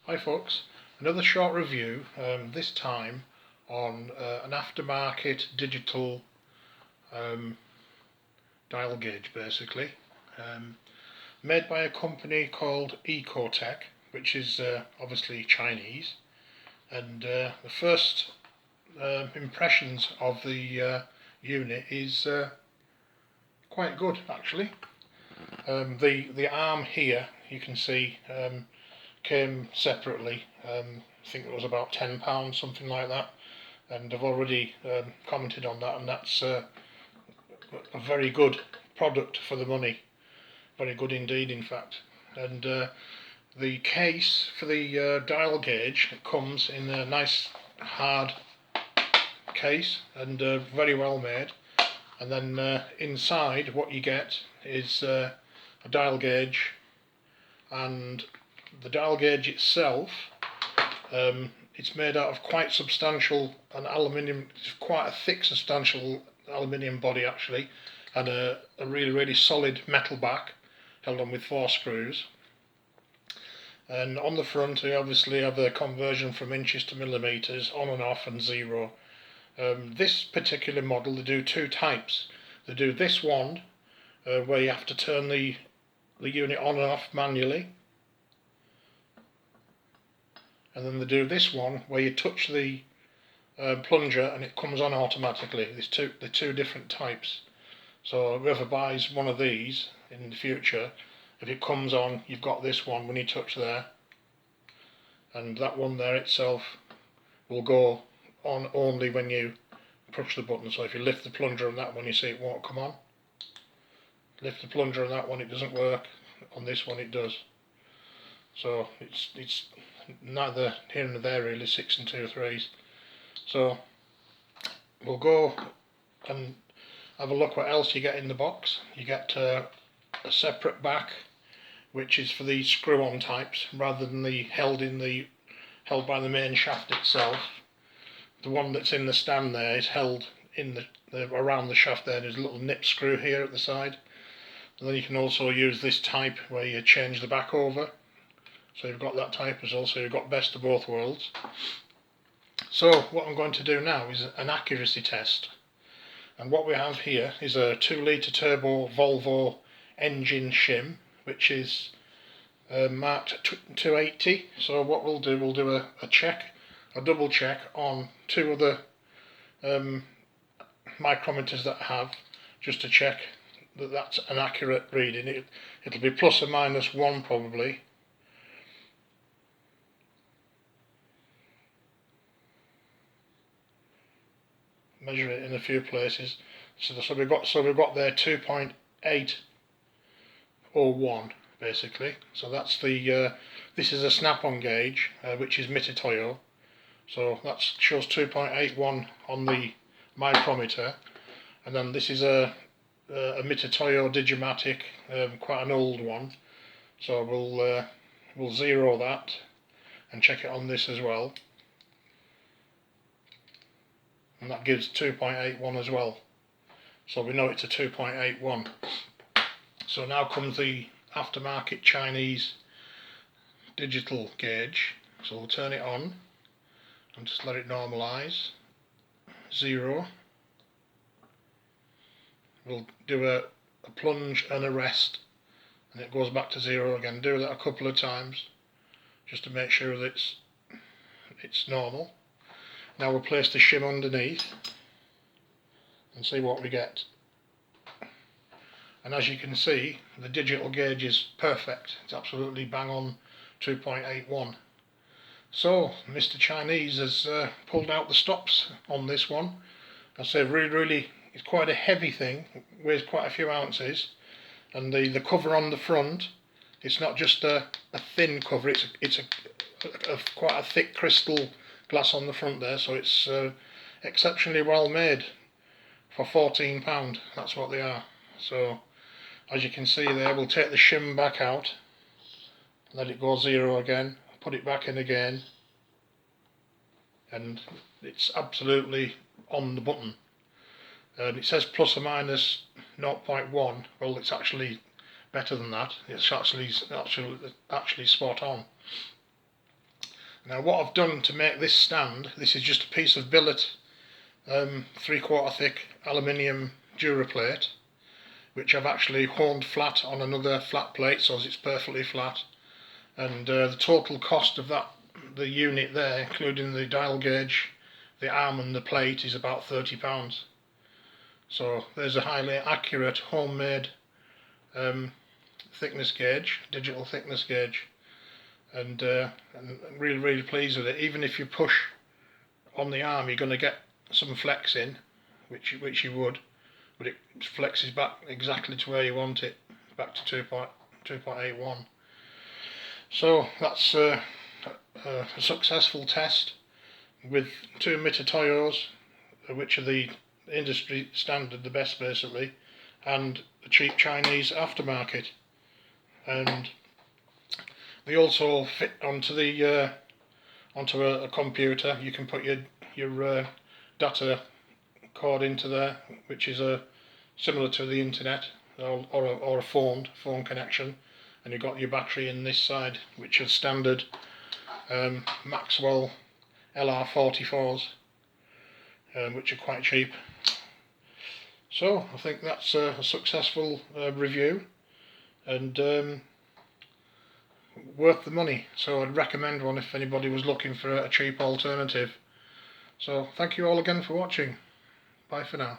Hi folks, another short review, this time on an aftermarket digital dial gauge basically, made by a company called Ecotech, which is obviously Chinese, and the first impressions of the unit is quite good actually. The arm here you can see came separately. I think it was about £10, something like that, and I've already commented on that, and that's a very good product for the money, very good indeed in fact. And the case for the dial gauge comes in a nice hard case and very well made, and then inside what you get is a dial gauge, and the dial gauge itself, it's made out of quite substantial and aluminium. It's quite a thick, substantial aluminium body actually, and a really solid metal back held on with 4 screws. And on the front we obviously have a conversion from inches to millimeters, on and off, and 0. This particular model, they do 2 types. They do this one where you have to turn the unit on and off manually, and then they do this one where you touch the plunger and it comes on automatically. There's two different types, so whoever buys one of these in the future, if it comes on, you've got this one when you touch there, and that one there itself will go on only when you push the button. So if you lift the plunger on that one, you see it won't come on. Lift the plunger on that one, it doesn't work. On this one it does. So it's neither here nor there really, 6 and 2 3s. So we'll go and have a look what else you get in the box. You get a separate back, which is for the screw-on types rather than the held by the main shaft itself. The one that's in the stand there is held in around the shaft there. There's a little nip screw here at the side. And then you can also use this type where you change the back over. So you've got that type as well, so you've got best of both worlds. So what I'm going to do now is an accuracy test. And what we have here is a 2-litre turbo Volvo engine shim, which is marked 280. So what we'll do a double check on 2 other micrometers that I have, just to check that that's an accurate reading. It'll be plus or minus 1 probably. Measure it in a few places. So we've got there 2.801 basically. So that's the this is a snap-on gauge, which is Mitutoyo. So that shows 2.81 on the micrometer, and then this is a Mitutoyo Digimatic, quite an old one. So we'll zero that and check it on this as well. And that gives 2.81 as well, so we know it's a 2.81. So now comes the aftermarket Chinese digital gauge. So we'll turn it on and just let it normalise. 0. We'll do a plunge and a rest, and it goes back to 0 again. Do that a couple of times just to make sure that it's normal. Now we'll place the shim underneath and see what we get. And as you can see, the digital gauge is perfect. It's absolutely bang on 2.81. So Mr. Chinese has pulled out the stops on this one. I say really, it's quite a heavy thing, weighs quite a few ounces, and the cover on the front, it's not just a thin cover, it's quite a thick crystal glass on the front there, so it's exceptionally well made for £14. That's what they are. So as you can see there, we'll take the shim back out, let it go 0 again, put it back in again, and it's absolutely on the button. It says plus or minus 0.1. Well, it's actually better than that. It's actually spot on. Now what I've done to make this stand, this is just a piece of billet 3/4 thick aluminium Duraplate, which I've actually horned flat on another flat plate so it's perfectly flat, and the total cost of the unit there, including the dial gauge, the arm and the plate, is about £30. So there's a highly accurate homemade thickness gauge, digital thickness gauge, and I'm really pleased with it. Even if you push on the arm, you're going to get some flex in, which you would, but it flexes back exactly to where you want it, back to 2.81. So that's a successful test with 2 Mitutoyos, which are the industry standard, the best basically, and the cheap Chinese aftermarket. And they also fit onto the onto a computer. You can put your data cord into there, which is similar to the internet or a phone connection, and you've got your battery in this side, which is standard Maxwell LR44s, which are quite cheap. So I think that's a successful review, and worth the money. So I'd recommend one if anybody was looking for a cheap alternative. So thank you all again for watching. Bye for now.